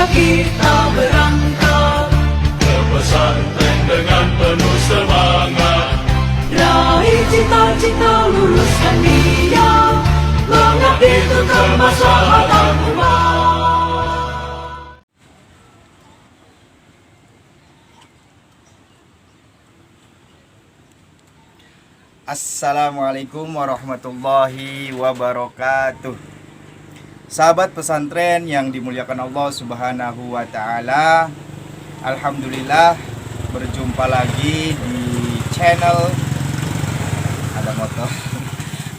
Marilah kita berangkat ke pesantren dengan penuh semangat. raih cita-cita, luruskan niat, mengabdi untuk kemaslahatan umat. Assalamualaikum warahmatullahi wabarakatuh. Sahabat pesantren yang dimuliakan Allah Subhanahu wa taala, alhamdulillah berjumpa lagi di channel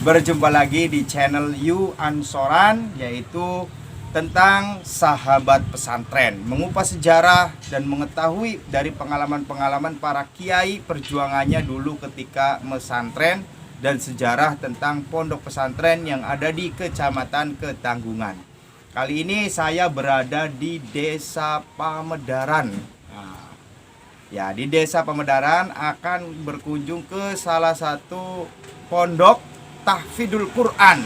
berjumpa lagi di channel You Ansoran, yaitu tentang sahabat pesantren, mengupas sejarah dan mengetahui dari pengalaman-pengalaman para kiai perjuangannya dulu ketika mesantren dan sejarah tentang pondok pesantren yang ada di Kecamatan Ketanggungan. Kali ini saya berada di Desa Pamedaran. Ya, di Desa Pamedaran akan berkunjung ke salah satu pondok tahfidzul Quran,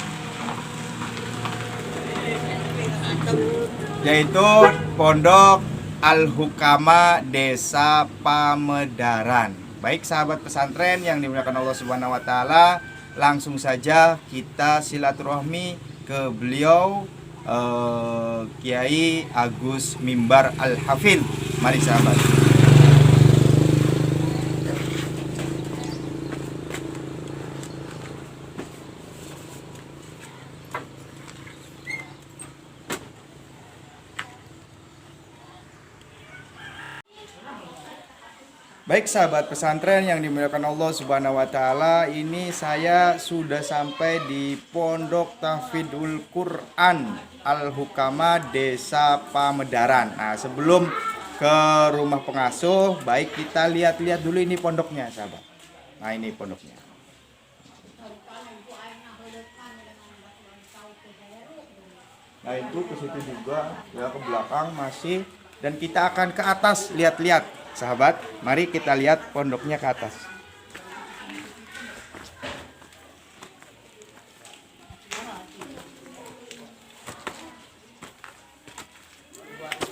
yaitu Pondok Al-Hukama Desa Pamedaran. Baik sahabat pesantren yang dimuliakan Allah Subhanahu wa taala, langsung saja kita silaturahmi ke beliau Kiai Agus Mimbar Al-Hafidz. Mari sahabat. Baik sahabat pesantren yang dimuliakan Allah Subhanahu wa taala, ini saya sudah sampai di Pondok Tahfidzul Quran Al-Hukama Desa Pamedaran. Nah, sebelum ke rumah pengasuh, baik kita lihat-lihat dulu ini pondoknya, sahabat. Nah, ini pondoknya. Nah, itu ke situ juga, ya ke belakang masih, dan kita akan ke atas lihat-lihat. Sahabat, mari kita lihat pondoknya ke atas.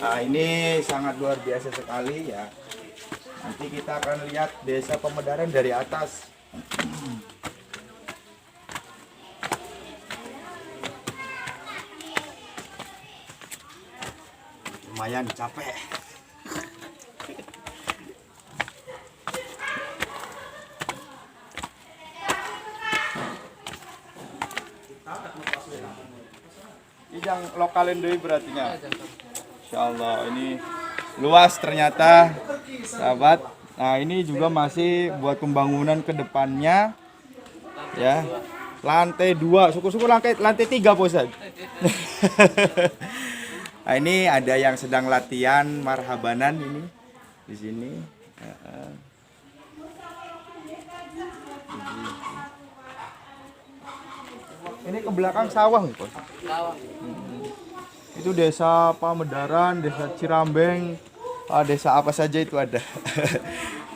Nah, ini sangat luar biasa sekali ya. Nanti kita akan lihat Desa Pamedaran dari atas. Lumayan capek. Yang lokalin deui berarti nya. Insyaallah ini luas ternyata sahabat. Nah, ini juga masih buat pembangunan ke depannya. Ya. Lantai 2, syukur-syukur lantai 3, Pak Ustaz. Nah, ini ada yang sedang latihan marhabanan ini di sini. Ini ke belakang sawah nih, Pak. Itu Desa Pamedaran, Desa Cirambeng, desa apa saja itu ada.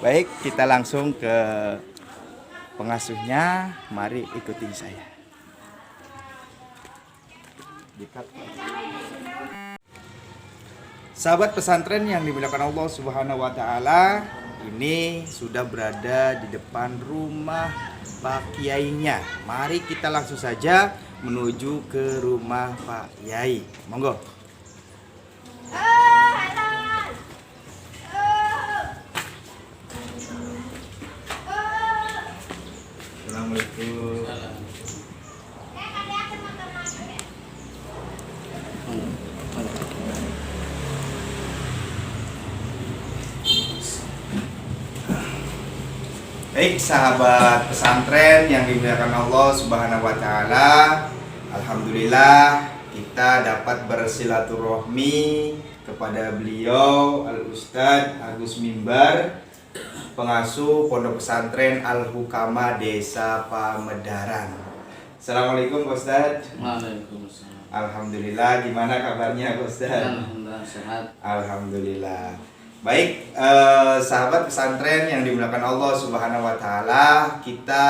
Baik, kita langsung ke pengasuhnya. Mari ikuti saya. Sahabat pesantren yang dimuliakan Allah Subhanahu wa taala, ini sudah berada di depan rumah Pak Kiainya. Mari kita langsung saja menuju ke rumah Pak Kiai. Monggo. Assalamualaikum. Baik sahabat pesantren yang dimuliakan Allah Subhanahu wa taala, alhamdulillah kita dapat bersilaturahmi kepada beliau Al-Ustadz Agus Mimbar, pengasuh Pondok Pesantren Al-Hukama Desa Pamedaran. Assalamualaikum Pak Ustadz. Waalaikumsalam. Alhamdulillah, gimana kabarnya Pak Ustadz? Alhamdulillah sehat. Alhamdulillah. Baik, sahabat pesantren yang dimuliakan Allah Subhanahu wa taala, kita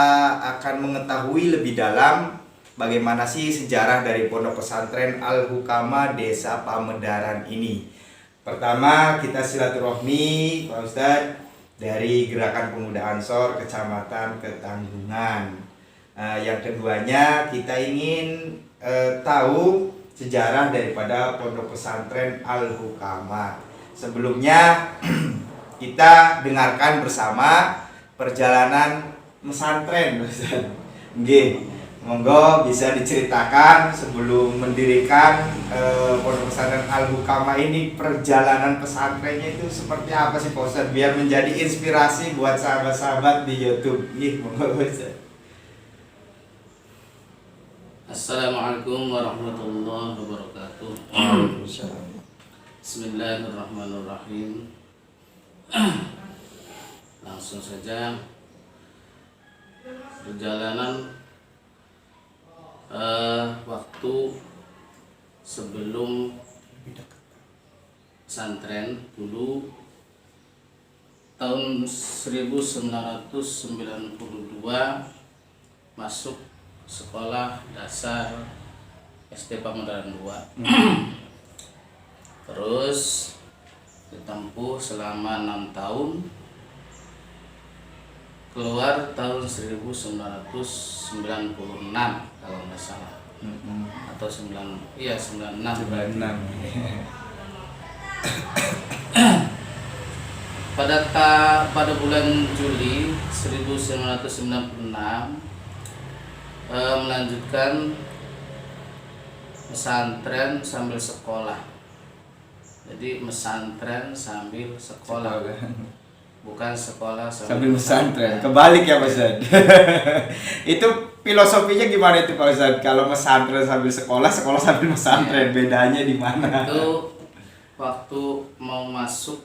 akan mengetahui lebih dalam bagaimana sih sejarah dari Pondok Pesantren Al-Hukama Desa Pamedaran ini. Pertama kita silaturahmi Pak Ustadz dari Gerakan Pemuda Ansor Kecamatan Ketanggungan. Yang keduanya kita ingin tahu sejarah daripada Pondok Pesantren Al-Hukama. Sebelumnya kita dengarkan bersama perjalanan pesantren. Nggih, monggo bisa diceritakan sebelum mendirikan Pondok Pesantren Al-Hukama ini, perjalanan pesantrennya itu seperti apa sih Pak Ustadz, biar menjadi inspirasi buat sahabat-sahabat di YouTube. Nggih, monggo Pak Ustadz. Assalamualaikum warahmatullahi wabarakatuh. Bismillahirrahmanirrahim. Langsung saja perjalanan waktu sebelum pesantren dulu tahun 1992 masuk sekolah dasar SD Pamudaran 2. Terus ditempuh selama 6 tahun, keluar tahun 1996 kalau nggak salah, atau 96. Pada bulan Juli 1996 melanjutkan pesantren sambil sekolah. Jadi pesantren sambil sekolah, bukan sekolah Sambil pesantren. Kebalik ya Pak Ustadz. Itu filosofinya gimana itu Pak Ustadz? Kalau pesantren sambil sekolah, sekolah sambil pesantren, bedanya di mana? Itu waktu mau masuk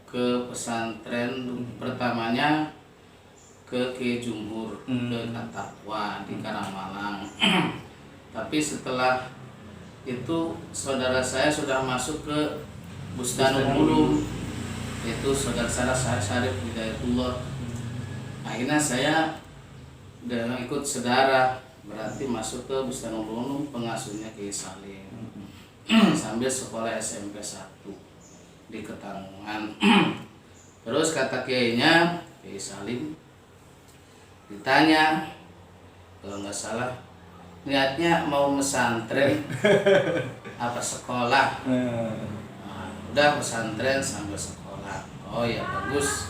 ke pesantren pertamanya ke Kiai Jumhur, ke At-Taqwa di Karangmalang. Tapi setelah itu saudara saya sudah masuk ke Bustanul Ulum, yaitu saudara saya Syarif Hidayatullah. Akhirnya saya udah ikut saudara, berarti masuk ke Bustanul Ulum, pengasuhnya Kiai Salim. Sambil sekolah SMP 1 di Ketanggungan. Terus kata kiainya, Kiai Salim, ditanya, kalau nggak salah niatnya mau pesantren apa sekolah. Nah, udah pesantren sambil sekolah. Oh ya bagus,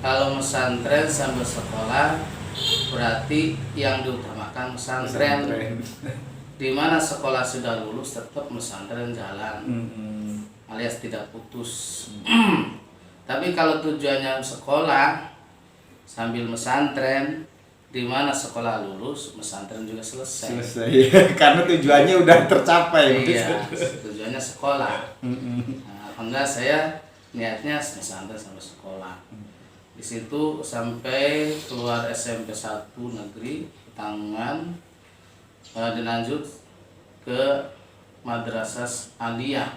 kalau pesantren sambil sekolah berarti yang diutamakan pesantren. Di mana sekolah sudah lulus tetap pesantren jalan, alias tidak putus. Tapi kalau tujuannya sekolah sambil pesantren, di mana sekolah lulus, pesantren juga selesai. Karena tujuannya udah tercapai. Iya, tujuannya sekolah. Nah, alhamdulillah saya niatnya pesantren sampai sekolah. Di situ sampai keluar SMP 1 negeri Ketanggungan, dilanjut ke Madrasah Aliyah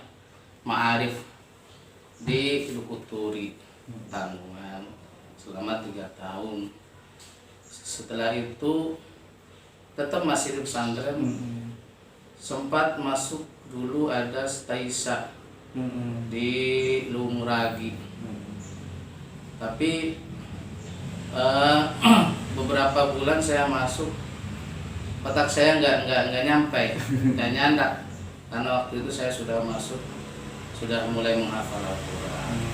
Ma'arif di Lukuturi Ketanggungan selama 3 tahun. Setelah itu tetap masih di pesantren. Sempat masuk dulu ada Staisa di Lumragi. Tapi beberapa bulan saya masuk, otak saya nggak nyampe, nggak nyandak, karena waktu itu saya sudah masuk, sudah mulai menghafal Al-Quran.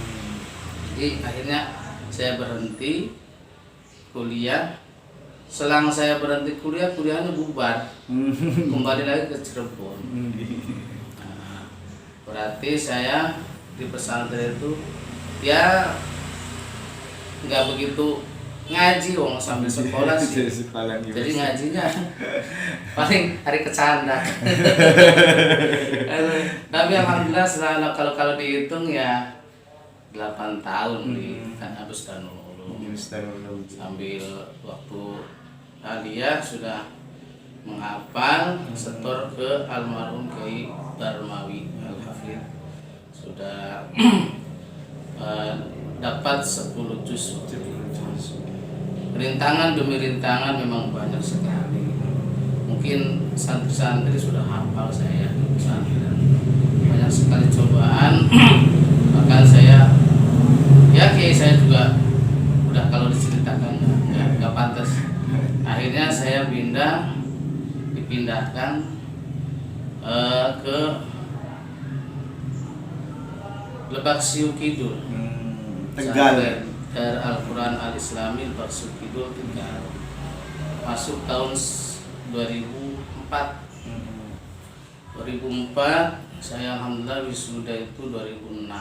Jadi akhirnya saya berhenti kuliah. Selang saya berhenti kuliah, kuliahnya bubar, kembali lagi ke Cirebon. Nah, berarti saya di pesantren itu ya nggak begitu ngaji, wong sambil sekolah sih. Jadi ngajinya paling hari kecanda. Tapi alhamdulillah kalau dihitung ya 8 tahun di Bustanul Ulum. Sambil waktu Aliyah sudah menghafal, setor ke almarhum Kiai Darmawi Al-Hafidh, sudah dapat 10 juz. Rintangan demi rintangan memang banyak sekali. Mungkin santri-santri sudah hafal saya di pesantren. Banyak sekali cobaan bahkan saya ya kiai saya juga udah kalau diceritakan nggak pantas. Akhirnya saya dipindahkan ke Lebak Siu Kidul, Tegal. Dar Al-Quran Al-Islami Lebak Siu Kidul Tegal. Masuk tahun 2004. 2004 saya alhamdulillah wisuda itu 2006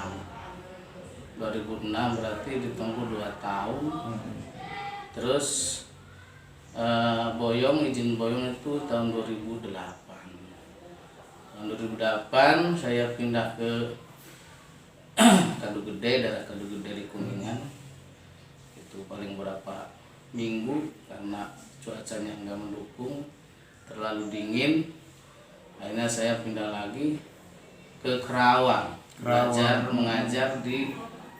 berarti ditempuh 2 tahun. Terus izin boyong itu tahun 2008. Tahun 2008 saya pindah ke Kadu Gede, daerah Kadu Gede di Kuningan. Itu paling berapa minggu karena cuacanya nggak mendukung, terlalu dingin. Akhirnya saya pindah lagi ke Kerawang, mengajar di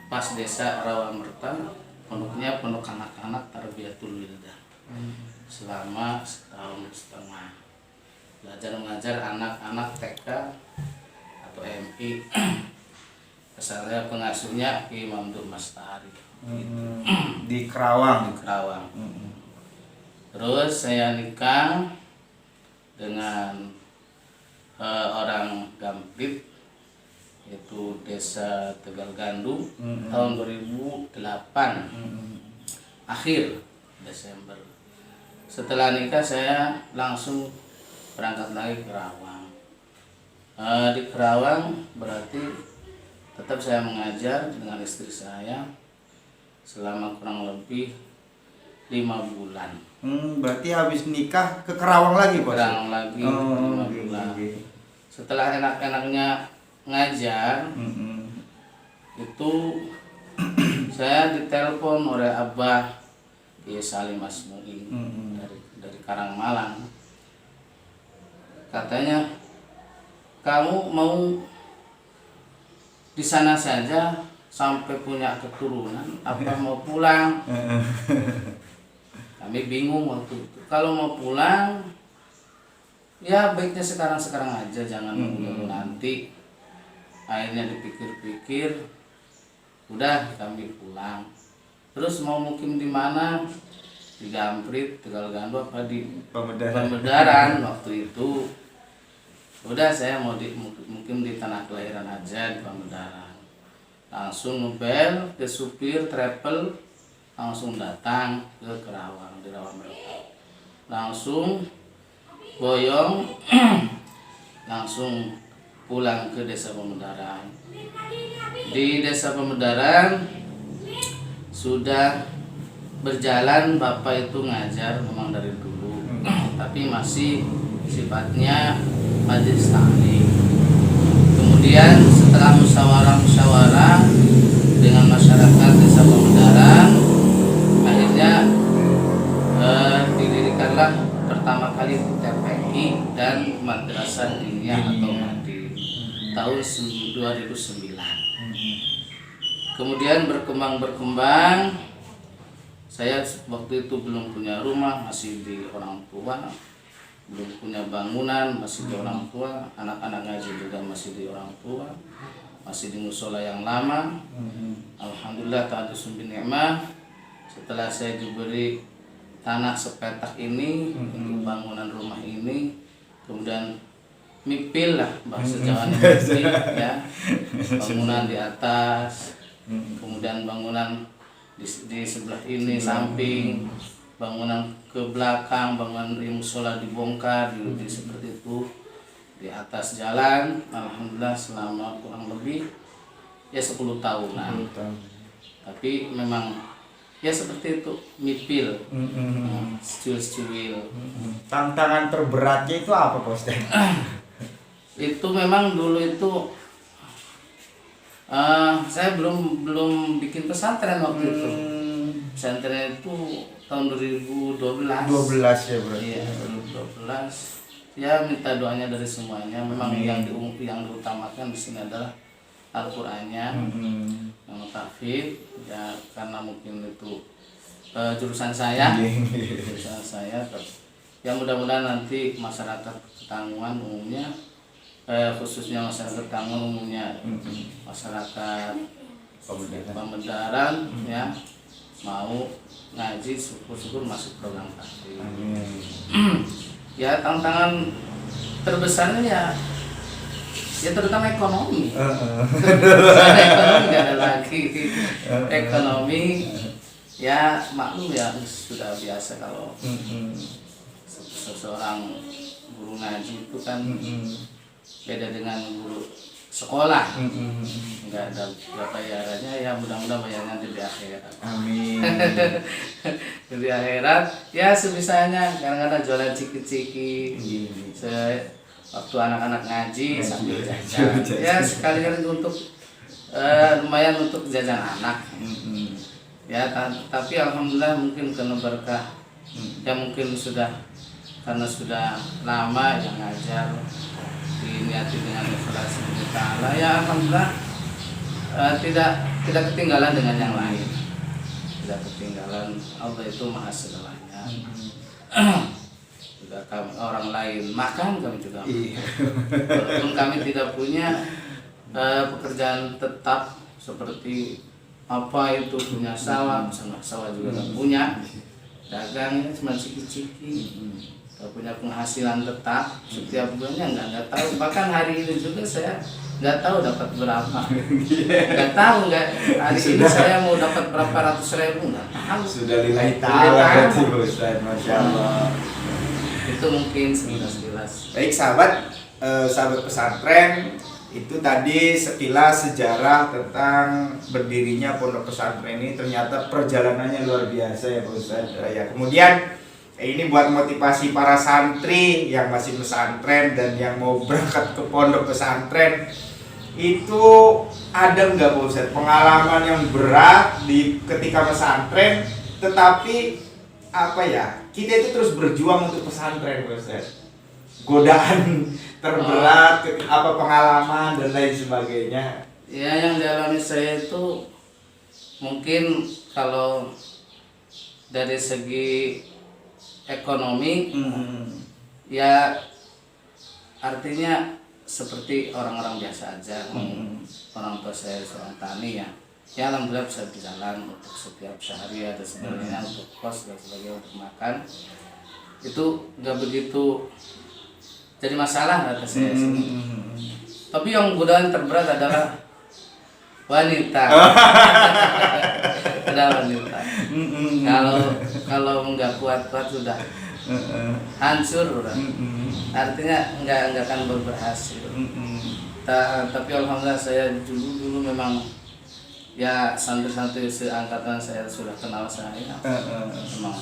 Pas Desa Rawamerta, pondoknya pondok anak-anak Tarbiyatul Wildan. Selama 1,5 tahun belajar mengajar anak-anak TK atau MI. Saya pengasuhnya Imam Dur Mastari Di Kerawang. Terus saya nikah dengan orang Gamprit, yaitu Desa Tegal Gandu, tahun 2008 akhir Desember. Setelah nikah saya langsung berangkat lagi ke Kerawang. Di Kerawang berarti tetap saya mengajar dengan istri saya selama kurang lebih 5 bulan. Berarti habis nikah ke Kerawang lagi, Bos? Kurang lagi 5 bulan. Setelah enak-enaknya ngajar, itu saya ditelepon oleh Abah Kiai Salim Asmu'i dari Karangmalang. Katanya, kamu mau di sana saja sampai punya keturunan, apa mau pulang? Kami bingung waktu itu. Kalau mau pulang, ya baiknya sekarang aja, jangan nunggu nanti. Akhirnya dipikir-pikir, udah kami pulang. Terus mau mukim di mana? Di Gamprit, Tegal Gandu, apa di Pamedaran waktu itu. Udah saya mau mungkin di tanah kelahiran aja di Pamedaran. Langsung ngebel ke supir travel, langsung datang ke Kerawang di Rawamerta. Langsung boyong, langsung pulang ke Desa Pamedaran. Di Desa Pamedaran sudah berjalan, Bapak itu ngajar memang dari dulu, tapi masih sifatnya majelis taklim. Kemudian setelah musyawarah dengan masyarakat Desa Pamedaran, akhirnya didirikanlah pertama kali TPI dan Madrasah Diniyah atau Madi tahun 2009. Kemudian berkembang, saya waktu itu belum punya rumah, masih di orang tua, belum punya bangunan, masih di orang tua, anak-anak ngaji juga masih di orang tua, masih di musola yang lama. Alhamdulillah ta'ala sumbi ni'mah, setelah saya diberi tanah sepetak ini untuk bangunan rumah ini, kemudian mipil lah bahasa Jawanya, mipil ya, bangunan di atas, kemudian bangunan di sebelah ini samping, bangunan ke belakang, bangunan musola dibongkar di seperti itu di atas jalan. Alhamdulillah selama kurang lebih ya 10 tahunan. Tapi memang ya seperti itu, mipil, secuil. Tantangan terberatnya itu apa, Bos? Itu memang dulu itu saya belum bikin pesantren waktu itu. Pesantren itu tahun 2012. 12 ya, Bro. Iya, 2012. Ya minta doanya dari semuanya. Memang yang diutamakan di sini adalah Al-Qur'annya, yang tahfidz ya, karena mungkin itu jurusan saya. Ya mudah-mudahan nanti masyarakat Ketanggungan umumnya khususnya masyarakat Tangun umumnya, masyarakat Pemuda. Pemedaran ya mau ngaji, syukur-syukur masuk program tahfiz. Ya tantangan terbesarnya ya terutama ekonomi. Soalnya ekonomi nggak ada lagi. Ekonomi ya maklum ya sudah biasa kalau seseorang guru ngaji itu kan beda dengan guru sekolah. Nggak ada bayarannya, ya mudah-mudahan bayarnya nanti di akhirat. Amin. Di akhirat ya sebisanya, kadang-kadang jualan ciki-ciki. Waktu anak-anak ngaji sambil jajan. Ya sekali-kali untuk lumayan untuk jajan anak. Ya tapi alhamdulillah mungkin karena berkah ya mungkin karena sudah lama yang ngajar diniati dengan ikhlas ta'ala, ya alhamdulillah tidak ketinggalan dengan yang lain, tidak ketinggalan. Allah itu maha segalanya. Juga kami, orang lain makan, kami juga makan. Walaupun kami tidak punya pekerjaan tetap seperti apa itu punya sawah, misalnya sawah juga nggak punya, dagangnya cuma ciki-ciki. Punya penghasilan tetap setiap bulannya nggak tahu, bahkan hari ini juga saya nggak tahu dapat berapa, nggak tahu hari ini saya mau dapat berapa ratus ribu, nggak tahu. Sudah lillahi ta'ala berarti Ustaz, masya Allah. Itu mungkin sekilas. Baik sahabat pesantren, itu tadi sekilas sejarah tentang berdirinya pondok pesantren ini. Ternyata perjalanannya luar biasa ya Pak Ustaz. Ya kemudian ini buat motivasi para santri yang masih pesantren dan yang mau berangkat ke pondok pesantren, itu ada nggak Pak Ustaz pengalaman yang berat ketika pesantren, tetapi apa ya, kita itu terus berjuang untuk pesantren Pak Ustaz. Godaan terberat, apa pengalaman dan lain sebagainya. Ya yang dialami saya itu mungkin kalau dari segi ekonomi ya artinya seperti orang-orang biasa aja. Orang tua saya seorang tani ya alhamdulillah bisa berjalan untuk setiap sehari ada sebagainya, untuk kos dan sebagainya, untuk makan itu nggak begitu jadi masalah kata saya. Tapi yang godaan terberat adalah wanita. Adalah wanita. Kalau nggak kuat sudah hancur udah. Artinya nggak akan berhasil. Tapi alhamdulillah saya dulu memang ya santri-santri seangkatan saya sudah kenal saya. Memang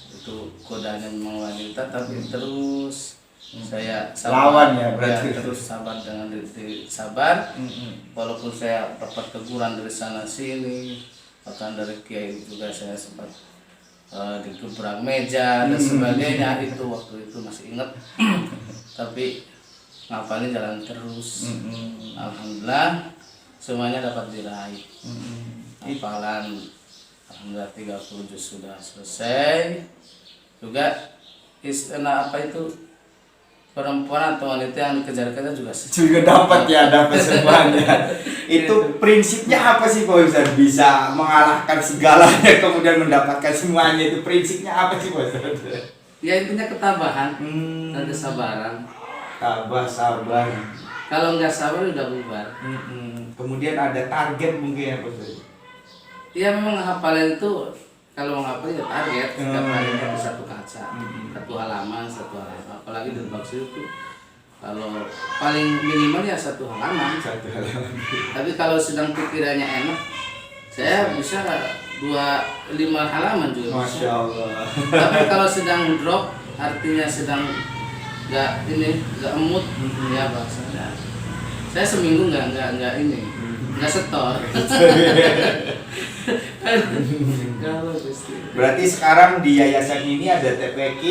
itu kodanya memang wanita, tapi terus saya lawan ya berarti. Terus sabar dengan diri sabar. Walaupun saya dapat teguran dari sana sini, bahkan dari kiai juga saya sempat digebrak meja dan sebagainya, itu waktu itu masih ingat. Tapi ngapalin jalan terus. Alhamdulillah semuanya dapat diraih. Hafalan alhamdulillah 30 juz sudah selesai. Juga istilah apa itu, perempuan atau wanita yang dikejar-kejar juga dapat semuanya. Itu prinsipnya apa sih Pak Ustaz? Bisa mengalahkan segalanya kemudian mendapatkan semuanya, itu prinsipnya apa sih Pak Ustaz? Ya intinya ketabahan dan kesabaran. Tabah, sabar. Kalau nggak sabar udah bubar. Kemudian ada target mungkin ya Pak Ustaz? Iya memang hafalan itu, kalau menghafal ya target setiap hari itu satu kaca, satu halaman. Apalagi dari maksud itu kalau paling minimal ya satu halaman. Tapi kalau sedang pikirannya enak, saya bisa 5 halaman juga. Masya Allah. Tapi kalau sedang drop, artinya sedang nggak mood ya bahasanya, saya seminggu nggak setor. Berarti sekarang di yayasan ini ada TPQ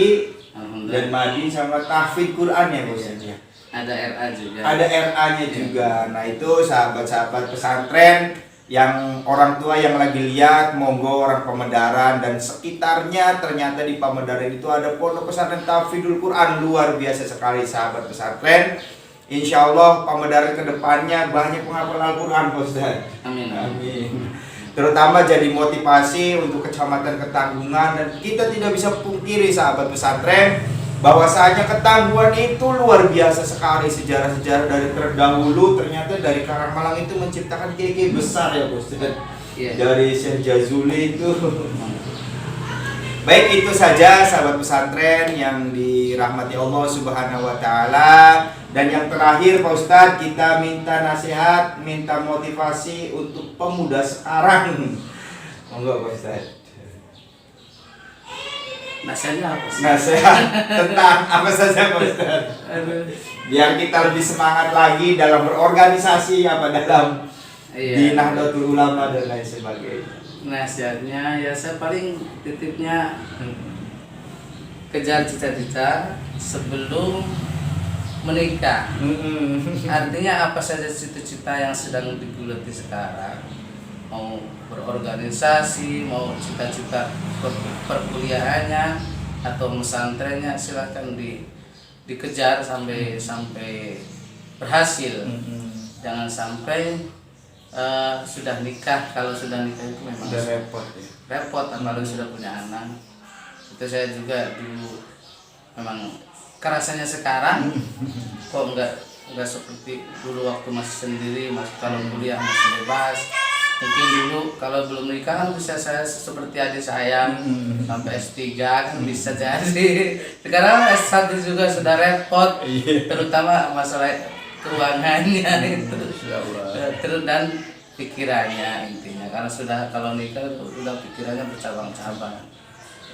dan Madin sama tahfidz Quran ya Bos ya? Ada RA juga. Ada RA-nya juga. Nah itu sahabat-sahabat pesantren yang orang tua yang lagi lihat, monggo orang Pamedaran dan sekitarnya, ternyata di Pamedaran itu ada pondok pesantren Tahfidzul Quran, luar biasa sekali sahabat pesantren. Insya Allah Pamedaran kedepannya banyak penghafal Al-Quran, Pak Ustaz. Amin. Amin. Terutama jadi motivasi untuk Kecamatan Ketanggungan, dan kita tidak bisa pungkiri sahabat pesantren bahwasanya Ketanggungan itu luar biasa sekali. Sejarah-sejarah dari terdahulu, ternyata dari Karangmalang itu menciptakan kiai besar ya Bos. Iya. Dari Syekh Jazuli itu. Baik, itu saja sahabat pesantren yang dirahmati Allah Subhanahu wa taala. Dan yang terakhir Pak Ustadz, kita minta nasihat, minta motivasi untuk pemuda sekarang. Monggo Pak Ustadz. Nasihatnya apa sih? Nasihat tentang apa saja Pak Ustadz? Biar kita lebih semangat lagi dalam berorganisasi, apa dalam di Nahdlatul Ulama dan lain sebagainya. Nasihatnya ya saya paling titipnya kejar cita-cita sebelum menikah. Artinya apa saja cita-cita yang sedang digeluti sekarang, mau berorganisasi, mau cita-cita perkuliahannya atau pesantrennya, silakan dikejar sampai berhasil. Jangan sampai sudah nikah. Kalau sudah nikah itu memang Sudah repot ya. Repot, apalagi sudah punya anak. Itu saya juga dulu memang kerasanya sekarang kok enggak seperti dulu waktu masih sendiri, masih kalau kuliah masih bebas. Mungkin dulu kalau belum nikah kan bisa saya seperti adik saya sampai S3 kan bisa jadi. Sekarang S1 juga sudah repot, terutama masalah keuangannya itu. Terus dan pikirannya intinya, karena sudah kalau nikah sudah pikirannya bercabang-cabang.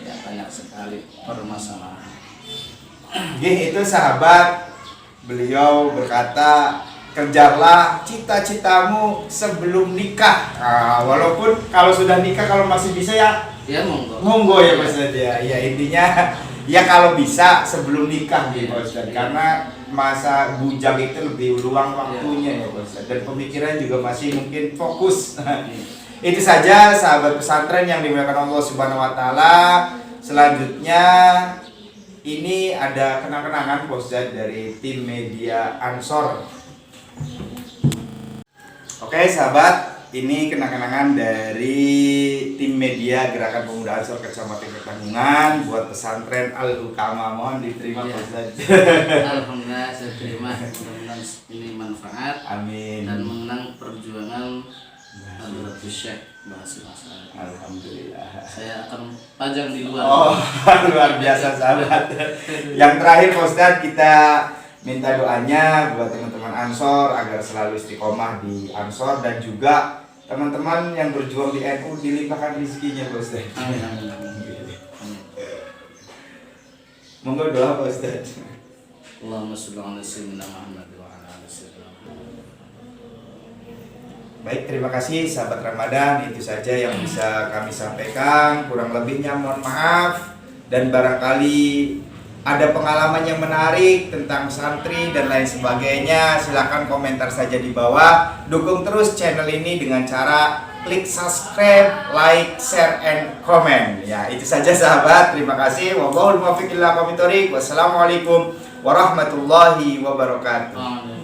Ya banyak sekali permasalahan. Itu sahabat, beliau berkata, kejarlah cita-citamu sebelum nikah. Walaupun kalau sudah nikah, kalau masih bisa ya monggo ya Mas Ustadz ya. Ya intinya ya kalau bisa sebelum nikah gitu Mas Ustadz. Karena masa bujang itu lebih luang waktunya ya Mas Ustadz. Dan pemikiran juga masih mungkin fokus. Itu saja sahabat pesantren yang dimuliakan Allah Subhanahu wa taala. Selanjutnya ini ada kenang-kenangan Pak Ustadz dari tim media Ansor. Oke sahabat, ini kenang-kenangan dari tim media Gerakan Pemuda Ansor Kecamatan Ketanggungan buat pesantren Al-Hukama. Mohon diterima Pak Ustadz. Alhamdulillah saya terima, mudah-mudahan ini manfaat. Amin. Dan mengenang perjuangan Hadratus Syekh Bahasim Asy'ari. Alhamdulillah. Saya akan pajang di luar. Oh, luar biasa sahabat. Yang terakhir Pak Ustadz, kita minta doanya buat teman-teman Ansor agar selalu istiqomah di Ansor, dan juga teman-teman yang berjuang di NU dilimpahkan rezekinya Pak Ustadz. Amin, amin, amin. Monggo doa Pak Ustadz. Allahumma sholli ala sayyidina Muhammad wa ala ali sayyidina Muhammad. Baik, terima kasih sahabat Ramadan. Itu saja yang bisa kami sampaikan. Kurang lebihnya mohon maaf. Dan barangkali ada pengalaman yang menarik tentang santri dan lain sebagainya, silakan komentar saja di bawah. Dukung terus channel ini dengan cara klik subscribe, like, share, and comment. Ya, itu saja sahabat. Terima kasih. Wallahul muwaffiq ila aqwamit thoriq. Wassalamualaikum warahmatullahi wabarakatuh.